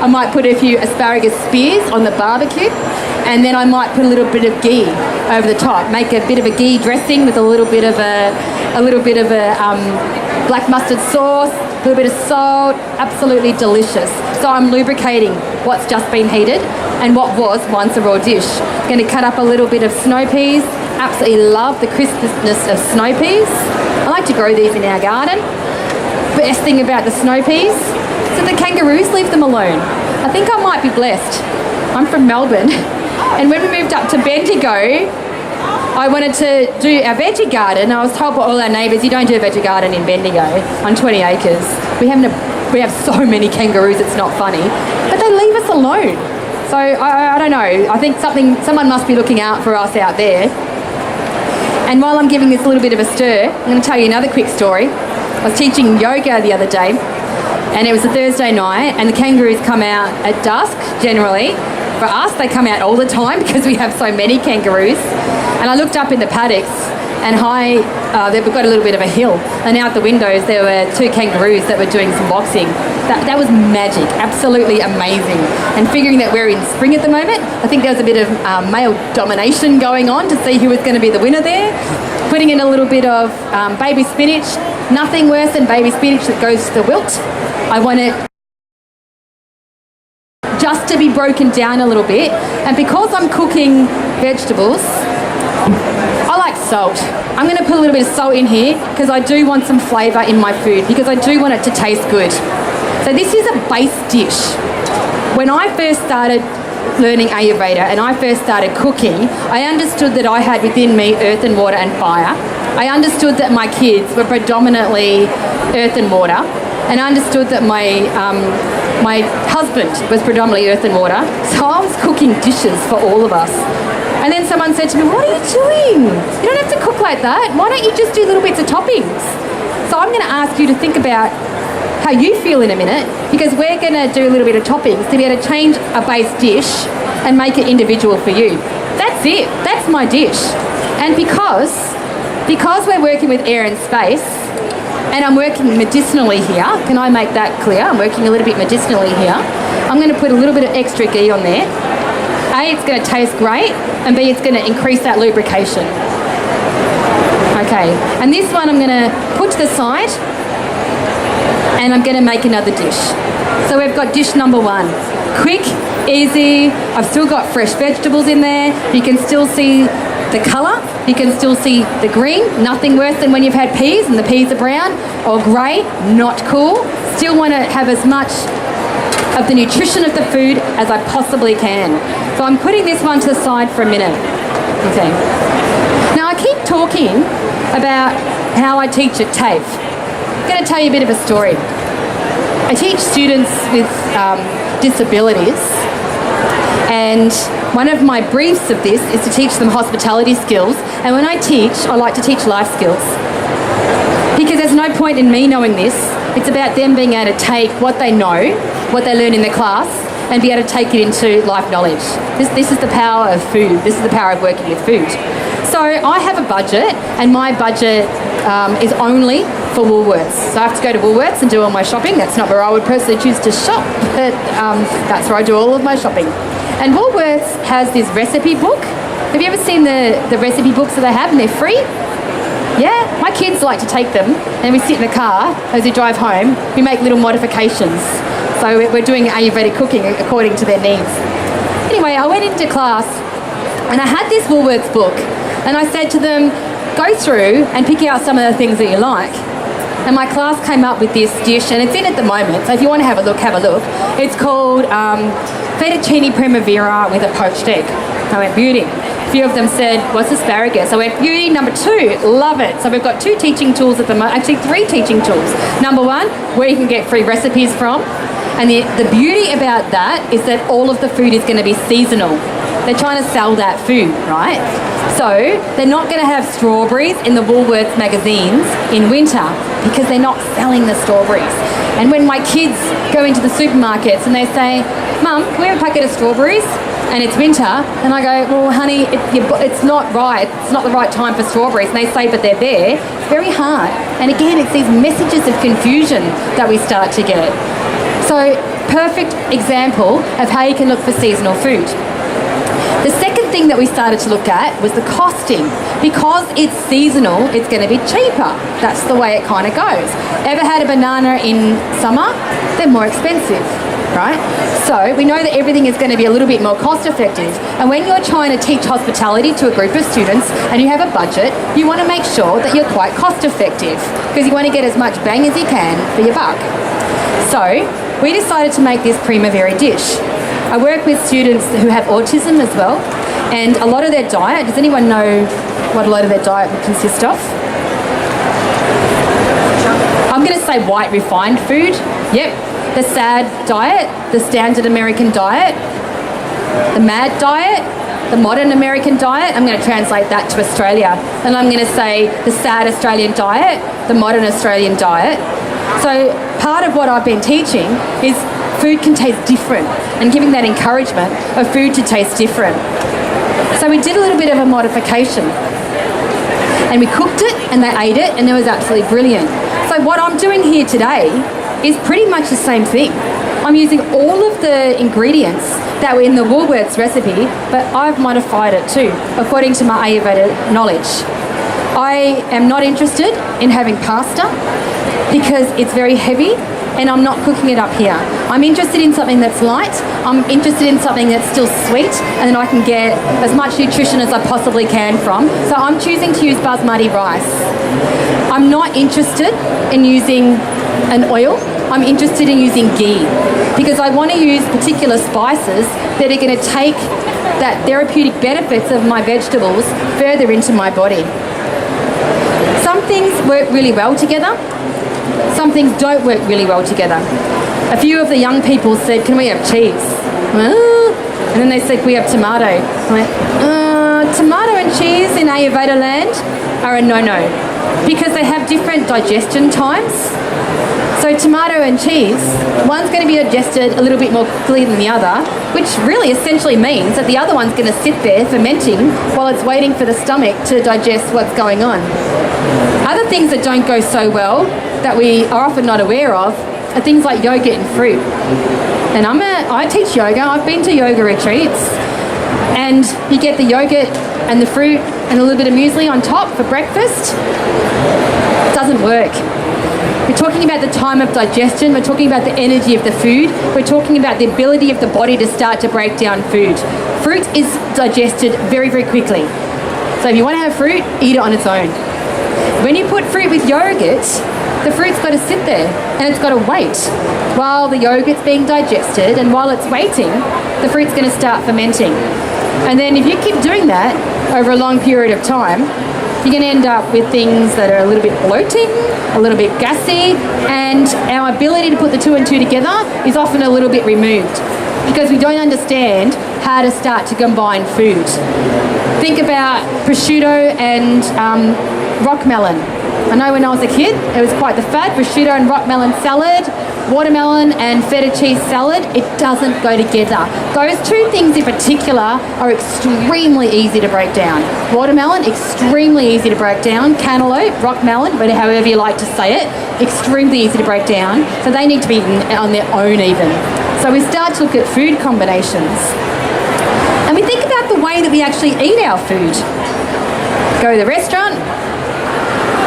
I might put a few asparagus spears on the barbecue, and then I might put a little bit of ghee over the top. Make a bit of a ghee dressing with a little bit of a black mustard sauce, a little bit of salt. Absolutely delicious. So I'm lubricating what's just been heated and what was once a raw dish. I'm going to cut up a little bit of snow peas. Absolutely love the crispness of snow peas. I like to grow these in our garden. Best thing about the snow peas, so the kangaroos leave them alone. I think I might be blessed. I'm from Melbourne, and when we moved up to Bendigo, I wanted to do our veggie garden. I was told by all our neighbours, you don't do a veggie garden in Bendigo on 20 acres. We have so many kangaroos, it's not funny. But they leave us alone. So I don't know. I think someone must be looking out for us out there. And while I'm giving this a little bit of a stir, I'm going to tell you another quick story. I was teaching yoga the other day, and it was a Thursday night, and the kangaroos come out at dusk generally. For us, they come out all the time because we have so many kangaroos. And I looked up in the paddocks, and we've got a little bit of a hill, and out the windows there were two kangaroos that were doing some boxing. That was magic, absolutely amazing. And figuring that we're in spring at the moment, I think there was a bit of male domination going on to see who was going to be the winner there. Putting in a little bit of baby spinach, Nothing worse than baby spinach that goes to the wilt. I want it just to be broken down a little bit. And because I'm cooking vegetables, I like salt. I'm going to put a little bit of salt in here because I do want some flavour in my food, because I do want it to taste good. So this is a base dish. When I first started learning Ayurveda and I first started cooking, I understood that I had within me earth and water and fire. I understood that my kids were predominantly earth and water, and I understood that my husband was predominantly earth and water. So I was cooking dishes for all of us. And then someone said to me, what are you doing? You don't have to cook like that. Why don't you just do little bits of toppings? So I'm going to ask you to think about how you feel in a minute, because we're going to do a little bit of toppings to be able to change a base dish and make it individual for you. That's it. That's my dish. And because we're working with air and space, and I'm working medicinally here, can I make that clear? I'm working a little bit medicinally here. I'm going to put a little bit of extra ghee on there. A, it's going to taste great, and B, it's going to increase that lubrication. Okay, and this one I'm going to put to the side, and I'm going to make another dish. So we've got dish number one. Quick, easy. I've still got fresh vegetables in there. You can still see the colour. You can still see the green. Nothing worse than when you've had peas and the peas are brown or grey. Not cool. Still want to have as much of the nutrition of the food as I possibly can. So I'm putting this one to the side for a minute. Okay. Now I keep talking about how I teach at TAFE. I'm going to tell you a bit of a story. I teach students with disabilities, and one of my briefs of this is to teach them hospitality skills. And when I teach, I like to teach life skills, because there's no point in me knowing this. It's about them being able to take what they know, what they learn in the class, and be able to take it into life knowledge. This is the power of food. This is the power of working with food. So I have a budget, and my budget is only for Woolworths. So I have to go to Woolworths and do all my shopping. That's not where I would personally choose to shop, but that's where I do all of my shopping. And Woolworths has this recipe book. Have you ever seen the recipe books that they have, and they're free? Yeah, my kids like to take them, and we sit in the car as we drive home. We make little modifications. So we're doing Ayurvedic cooking according to their needs. Anyway, I went into class, and I had this Woolworths book, and I said to them, go through and pick out some of the things that you like. And my class came up with this dish, and it's in at the moment, so if you want to have a look, have a look. It's called fettuccine primavera with a poached egg. I went, beauty. A few of them said, what's asparagus? I went, beauty. Number two, love it. So we've got two teaching tools at the moment, actually three teaching tools. Number one, where you can get free recipes from. And the beauty about that is that all of the food is going to be seasonal. They're trying to sell that food, right? So they're not going to have strawberries in the Woolworths magazines in winter, because they're not selling the strawberries. And when my kids go into the supermarkets and they say, Mum, can we have a packet of strawberries? And it's winter, and I go, well, honey, it's not right. It's not the right time for strawberries. And they say, but they're there. It's very hard. And again, it's these messages of confusion that we start to get. So, perfect example of how you can look for seasonal food. The second thing that we started to look at was the costing. Because it's seasonal, it's going to be cheaper. That's the way it kind of goes. Ever had a banana in summer? They're more expensive, right? So we know that everything is going to be a little bit more cost effective. And when you're trying to teach hospitality to a group of students and you have a budget, you want to make sure that you're quite cost effective, because you want to get as much bang as you can for your buck. So we decided to make this primavera dish. I work with students who have autism as well, and a lot of their diet, does anyone know what a lot of their diet would consist of? I'm going to say white refined food. Yep. The SAD diet, the standard American diet, the MAD diet, the modern American diet. I'm going to translate that to Australia, and I'm going to say the SAD Australian diet, the modern Australian diet. So part of what I've been teaching is food can taste different, and giving that encouragement of food to taste different. So we did a little bit of a modification, and we cooked it and they ate it, and it was absolutely brilliant. So what I'm doing here today is pretty much the same thing. I'm using all of the ingredients that were in the Woolworths recipe, but I've modified it too, according to my Ayurveda knowledge. I am not interested in having pasta because it's very heavy and I'm not cooking it up here. I'm interested in something that's light. I'm interested in something that's still sweet and I can get as much nutrition as I possibly can from. So I'm choosing to use basmati rice. I'm not interested in using an oil. I'm interested in using ghee because I want to use particular spices that are going to take that therapeutic benefits of my vegetables further into my body. Some things work really well together. Some things don't work really well together. A few of the young people said, can we have cheese? And then they said, we have tomato. I went, tomato and cheese in Ayurveda land are a no-no because they have different digestion times. So tomato and cheese, one's going to be digested a little bit more quickly than the other, which really essentially means that the other one's going to sit there fermenting while it's waiting for the stomach to digest what's going on. Other things that don't go so well that we are often not aware of are things like yogurt and fruit. And I teach yoga. I've been to yoga retreats and you get the yogurt and the fruit and a little bit of muesli on top for breakfast. It doesn't work. We're talking about the time of digestion. We're talking about the energy of the food. We're talking about the ability of the body to start to break down food. Fruit is digested very, very quickly. So if you want to have fruit, eat it on its own. When you put fruit with yogurt, the fruit's got to sit there and it's got to wait while the yogurt's being digested, and while it's waiting, the fruit's going to start fermenting. And then if you keep doing that over a long period of time, you're going to end up with things that are a little bit bloating, a little bit gassy, and our ability to put the two and two together is often a little bit removed because we don't understand how to start to combine food. Think about prosciutto and rock melon. I know when I was a kid, it was quite the fad, prosciutto and rock melon salad, watermelon and feta cheese salad. It doesn't go together. Those two things in particular are extremely easy to break down. Watermelon, extremely easy to break down. Cantaloupe, rock melon, however you like to say it, extremely easy to break down. So they need to be eaten on their own even. So we start to look at food combinations. And we think about the way that we actually eat our food. Go to the restaurant.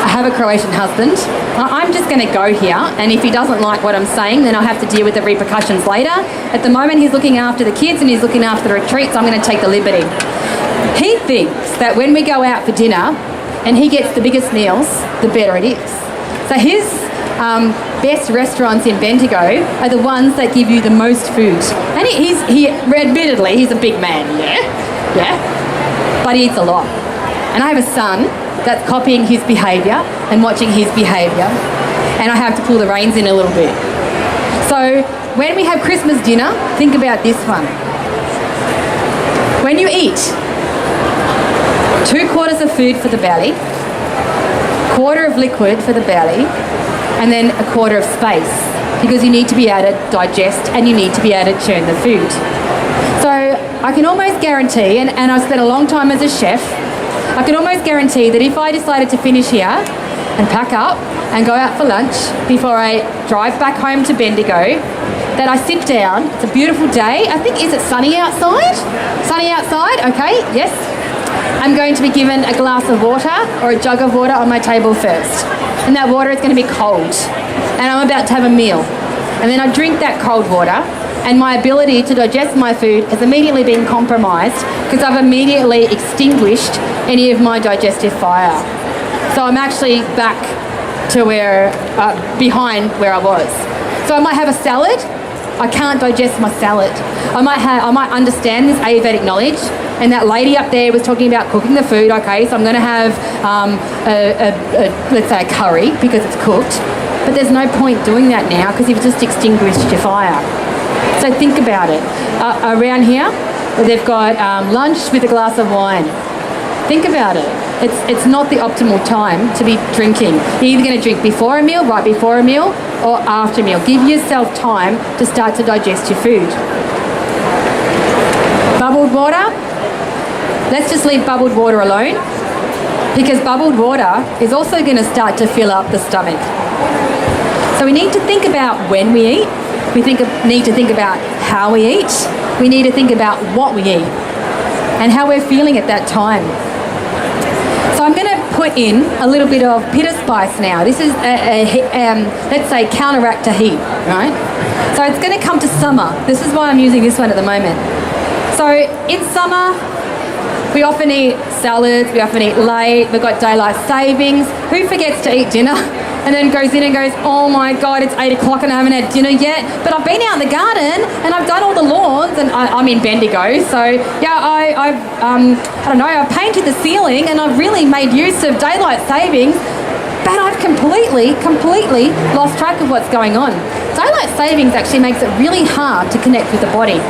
I have a Croatian husband. I'm just going to go here, and if he doesn't like what I'm saying, then I'll have to deal with the repercussions later. At the moment, he's looking after the kids and he's looking after the retreat, so I'm going to take the liberty. He thinks that when we go out for dinner and he gets the biggest meals, the better it is. So his best restaurants in Bendigo are the ones that give you the most food. And admittedly, he's a big man, yeah, but he eats a lot. And I have a son that's copying his behaviour and watching his behaviour, and I have to pull the reins in a little bit. So when we have Christmas dinner, think about this one. When you eat, 2/4 of food for the belly, 1/4 of liquid for the belly, and then 1/4 of space, because you need to be able to digest and you need to be able to churn the food. So I can almost guarantee, and I've spent a long time as a chef, I can almost guarantee that if I decided to finish here and pack up and go out for lunch before I drive back home to Bendigo, that I sit down, it's a beautiful day, I think, is it sunny outside? Sunny outside, okay, yes. I'm going to be given a glass of water or a jug of water on my table first. And that water is going to be cold. And I'm about to have a meal. And then I drink that cold water, and my ability to digest my food has immediately been compromised because I've immediately extinguished any of my digestive fire. So I'm actually back to behind where I was. So I might have a salad. I can't digest my salad. I might understand this Ayurvedic knowledge, and that lady up there was talking about cooking the food. Okay, so I'm going to have let's say a curry because it's cooked. But there's no point doing that now because you've just extinguished your fire. So think about it. Around here, they've got lunch with a glass of wine. Think about it. It's not the optimal time to be drinking. You're either going to drink before a meal, right before a meal, or after a meal. Give yourself time to start to digest your food. Bubbled water. Let's just leave bubbled water alone, because bubbled water is also going to start to fill up the stomach. So we need to think about when we eat. We need to think about how we eat. We need to think about what we eat and how we're feeling at that time. So I'm going to put in a little bit of pitta spice now. This is, let's say, counteract to heat, right? So it's going to come to summer. This is why I'm using this one at the moment. So in summer, we often eat salads, we often eat late, we've got daylight savings. Who forgets to eat dinner? And then goes in and goes, oh my God, it's 8 o'clock and I haven't had dinner yet. But I've been out in the garden and I've done all the lawns and I'm in Bendigo. So yeah, I've painted the ceiling and I've really made use of daylight savings, but I've completely lost track of what's going on. Daylight savings actually makes it really hard to connect with the body.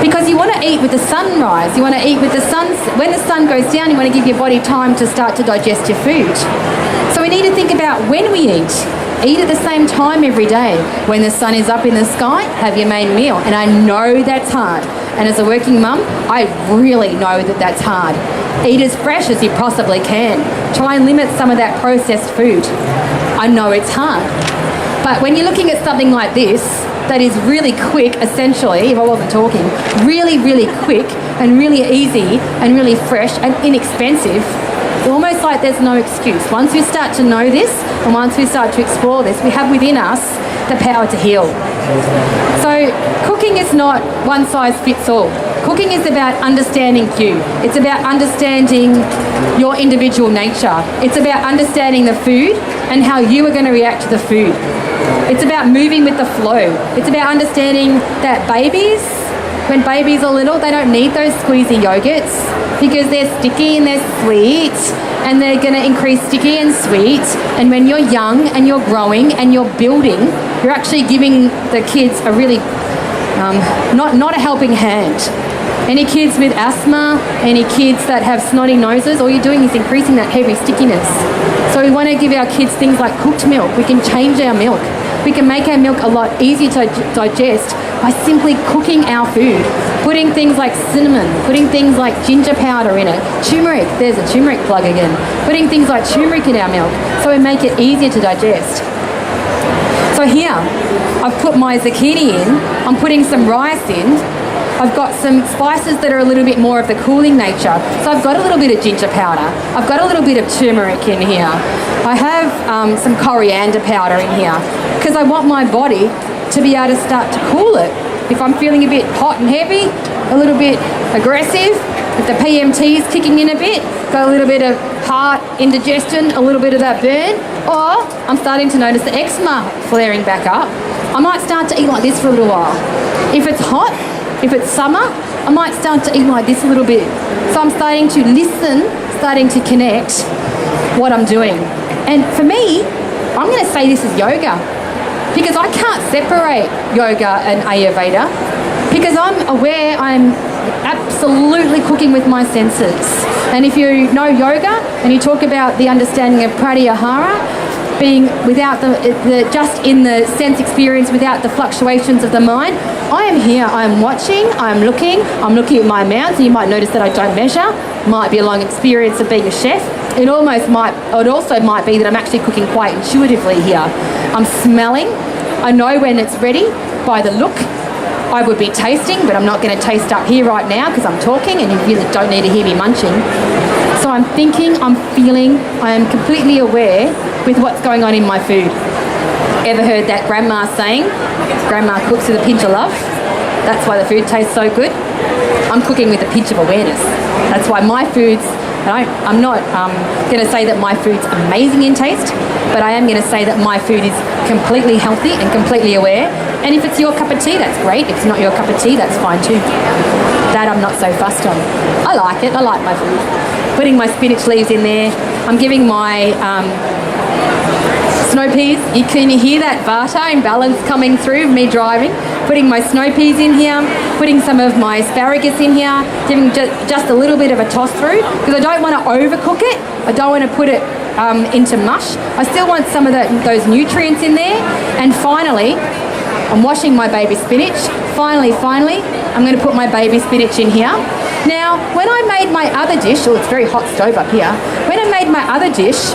Because you want to eat with the sunrise, you want to eat with the sun. When the sun goes down, you want to give your body time to start to digest your food. So we need to think about when we eat. Eat at the same time every day. When the sun is up in the sky, have your main meal. And I know that's hard. And as a working mum, I really know that that's hard. Eat as fresh as you possibly can. Try and limit some of that processed food. I know it's hard. But when you're looking at something like this, that is really quick, essentially, if I wasn't talking, really quick and really easy and really fresh and inexpensive, it's almost like there's no excuse. Once we start to know this and once we start to explore this, we have within us the power to heal. So cooking is not one size fits all. Cooking is about understanding you. It's about understanding your individual nature. It's about understanding the food and how you are going to react to the food. It's about moving with the flow. It's about understanding that when babies are little, they don't need those squeezy yogurts because they're sticky and they're sweet and they're going to increase sticky and sweet. And when you're young and you're growing and you're building, you're actually giving the kids a really, not a helping hand. Any kids with asthma, any kids that have snotty noses, all you're doing is increasing that heavy stickiness. So we want to give our kids things like cooked milk. We can change our milk. We can make our milk a lot easier to digest by simply cooking our food. Putting things like cinnamon, putting things like ginger powder in it, turmeric, there's a turmeric plug again. Putting things like turmeric in our milk so we make it easier to digest. So here, I've put my zucchini in, I'm putting some rice in, I've got some spices that are a little bit more of the cooling nature. So I've got a little bit of ginger powder. I've got a little bit of turmeric in here. I have some coriander powder in here because I want my body to be able to start to cool it. If I'm feeling a bit hot and heavy, a little bit aggressive, if the PMT is kicking in a bit, got a little bit of heart indigestion, a little bit of that burn, or I'm starting to notice the eczema flaring back up, I might start to eat like this for a little while. If it's hot, if it's summer, I might start to eat like this a little bit. So I'm starting to listen, starting to connect what I'm doing. And for me, I'm going to say this is yoga because I can't separate yoga and Ayurveda because I'm aware I'm absolutely cooking with my senses. And if you know yoga and you talk about the understanding of pratyahara, being without the just in the sense experience without the fluctuations of the mind, I am here, I am watching, I'm looking at my amount, so you might notice that I don't measure. Might be a long experience of being a chef. It also might be that I'm actually cooking quite intuitively here. I'm smelling, I know when it's ready by the look. I would be tasting, but I'm not going to taste up here right now because I'm talking and you really don't need to hear me munching. So I'm thinking, I'm feeling, I am completely aware with what's going on in my food. Ever heard that grandma saying, grandma cooks with a pinch of love? That's why the food tastes so good. I'm cooking with a pinch of awareness. That's why my food's, I'm not going to say that my food's amazing in taste, but I am going to say that my food is completely healthy and completely aware. And if it's your cup of tea, that's great. If it's not your cup of tea, that's fine too. That I'm not so fussed on. I like it. I like my food. Putting my spinach leaves in there. I'm giving my snow peas. Can you hear that vata imbalance coming through me driving? Putting my snow peas in here, putting some of my asparagus in here, giving just a little bit of a toss through because I don't want to overcook it. I don't want to put it into mush. I still want some of those nutrients in there. And finally, I'm washing my baby spinach. Finally, I'm going to put my baby spinach in here. Now, when I made my other dish, it's very hot stove up here. When I made my other dish,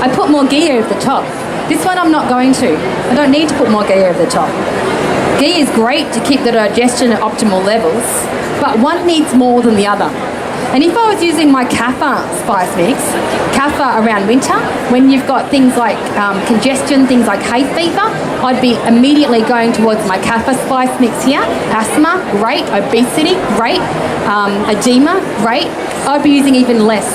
I put more ghee over the top. This one I'm not going to. I don't need to put more ghee over the top. Ghee is great to keep the digestion at optimal levels, but one needs more than the other. And if I was using my kapha spice mix, kapha around winter. When you've got things like congestion, things like hay fever, I'd be immediately going towards my kapha spice mix here. Asthma, great. Obesity, great. Edema, great. I'd be using even less.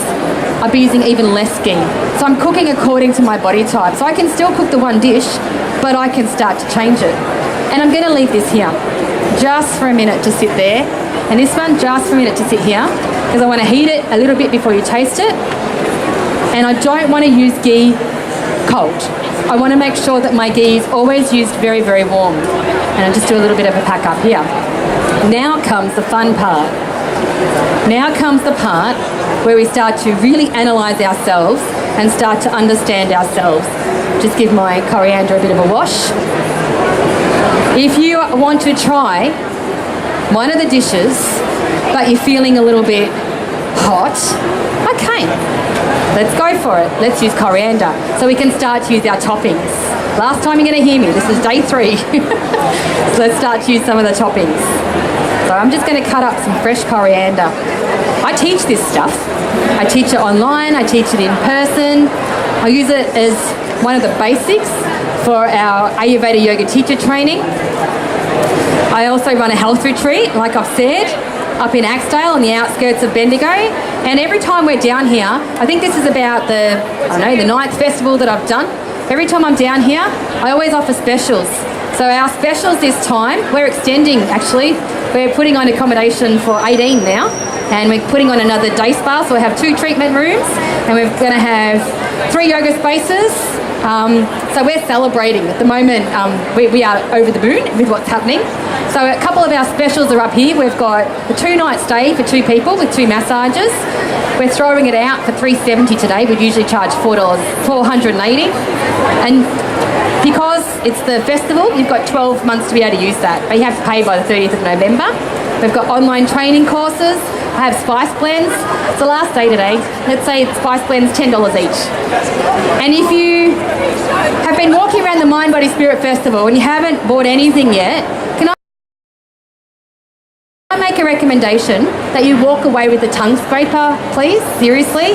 I'd be using even less ghee. So I'm cooking according to my body type. So I can still cook the one dish, but I can start to change it. And I'm going to leave this here just for a minute to sit there. And this one just for a minute to sit here, because I want to heat it a little bit before you taste it. And I don't want to use ghee cold. I want to make sure that my ghee is always used very, very warm. And I'll just do a little bit of a pack up here. Now comes the fun part. Now comes the part where we start to really analyse ourselves and start to understand ourselves. Just give my coriander a bit of a wash. If you want to try one of the dishes, but you're feeling a little bit hot, okay, let's go for it. Let's use coriander so we can start to use our toppings. Last time you're going to hear me, this is day 3. So let's start to use some of the toppings. So I'm just going to cut up some fresh coriander. I teach this stuff. I teach it online, I teach it in person. I use it as one of the basics for our Ayurveda yoga teacher training. I also run a health retreat, like I've said, up in Axdale on the outskirts of Bendigo. And every time we're down here, I think this is about the 9th festival that I've done. Every time I'm down here, I always offer specials. So our specials this time, we're extending actually. We're putting on accommodation for 18 now, and we're putting on another day spa. So we have 2 treatment rooms, and we're going to have 3 yoga spaces. So we're celebrating at the moment. We are over the moon with what's happening. So a couple of our specials are up here. We've got the 2-night stay for 2 people with 2 massages. We're throwing it out for $370 today. We'd usually charge $480, and because it's the festival, you've got 12 months to be able to use that, but you have to pay by the 30th of November. We've got online training courses. I have spice blends. It's the last day today. Let's say spice blends $10 each. And if you have been walking around the Mind Body Spirit Festival and you haven't bought anything yet, can I make a recommendation that you walk away with the tongue scraper, please? Seriously?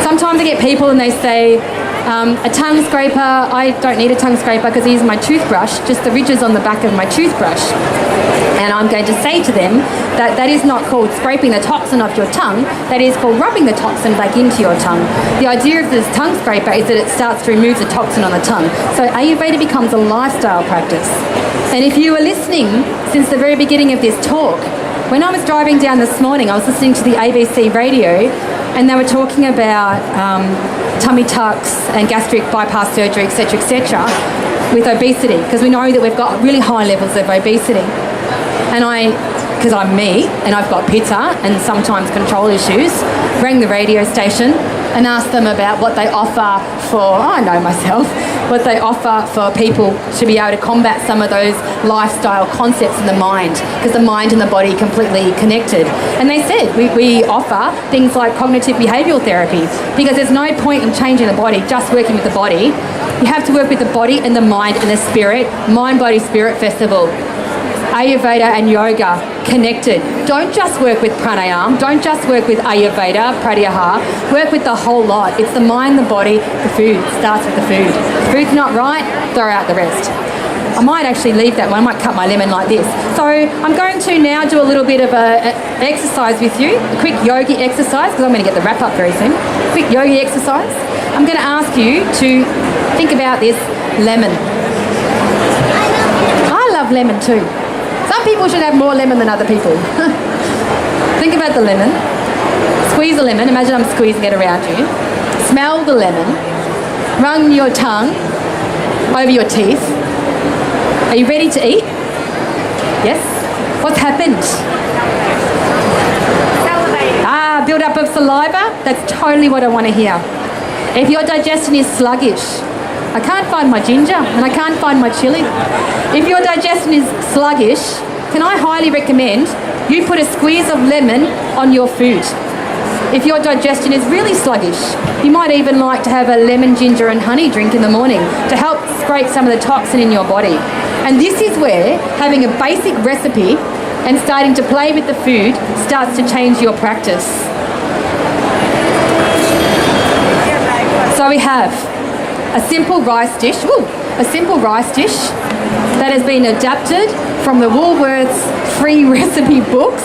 Sometimes I get people and they say, a tongue scraper, I don't need a tongue scraper because I use my toothbrush, just the ridges on the back of my toothbrush. And I'm going to say to them that that is not called scraping the toxin off your tongue, that is called rubbing the toxin back into your tongue. The idea of this tongue scraper is that it starts to remove the toxin on the tongue. So Ayurveda becomes a lifestyle practice. And if you were listening since the very beginning of this talk, when I was driving down this morning, I was listening to the ABC radio, and they were talking about tummy tucks and gastric bypass surgery, etc., with obesity, because we know that we've got really high levels of obesity. And because I'm me, and I've got pitta and sometimes control issues, rang the radio station and asked them about what they offer for, I know myself, what they offer for people to be able to combat some of those lifestyle concepts in the mind, because the mind and the body are completely connected. And they said, we offer things like cognitive behavioural therapy, because there's no point in changing the body, just working with the body. You have to work with the body and the mind and the spirit. Mind Body Spirit Festival. Ayurveda and yoga connected. Don't just work with pranayama, don't just work with Ayurveda, pratyahara, work with the whole lot. It's the mind, the body, the food. It starts with the food. If food's not right, throw out the rest. I might actually leave that one, I might cut my lemon like this. So I'm going to now do a little bit of an exercise with you, a quick yogi exercise, because I'm going to get the wrap up very soon. Quick yogi exercise. I'm going to ask you to think about this lemon. I love lemon too. Some people should have more lemon than other people. Think about the lemon. Squeeze the lemon. Imagine I'm squeezing it around you. Smell the lemon. Run your tongue over your teeth. Are you ready to eat? Yes? What's happened? Salivating. Build up of saliva. That's totally what I want to hear. If your digestion is sluggish, I can't find my ginger and I can't find my chili. If your digestion is sluggish, can I highly recommend you put a squeeze of lemon on your food. If your digestion is really sluggish, you might even like to have a lemon, ginger and honey drink in the morning to help scrape some of the toxin in your body. And this is where having a basic recipe and starting to play with the food starts to change your practice. we have a simple rice dish, that has been adapted from the Woolworths free recipe books,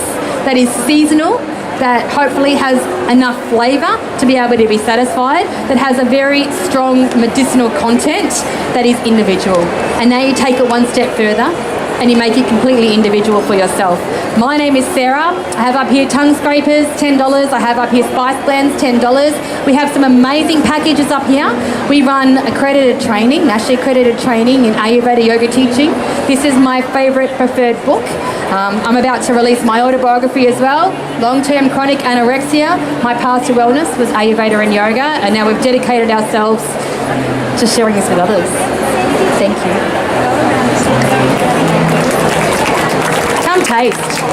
that is seasonal, that hopefully has enough flavour to be able to be satisfied, that has a very strong medicinal content that is individual. And now you take it one step further and you make it completely individual for yourself. My name is Sarah. I have up here tongue scrapers, $10. I have up here spice blends, $10. We have some amazing packages up here. We run accredited training, nationally accredited training in Ayurveda yoga teaching. This is my favourite preferred book. I'm about to release my autobiography as well. Long-term chronic anorexia. My path to wellness was Ayurveda and yoga, and now we've dedicated ourselves to sharing this with others. Thank you. Come taste.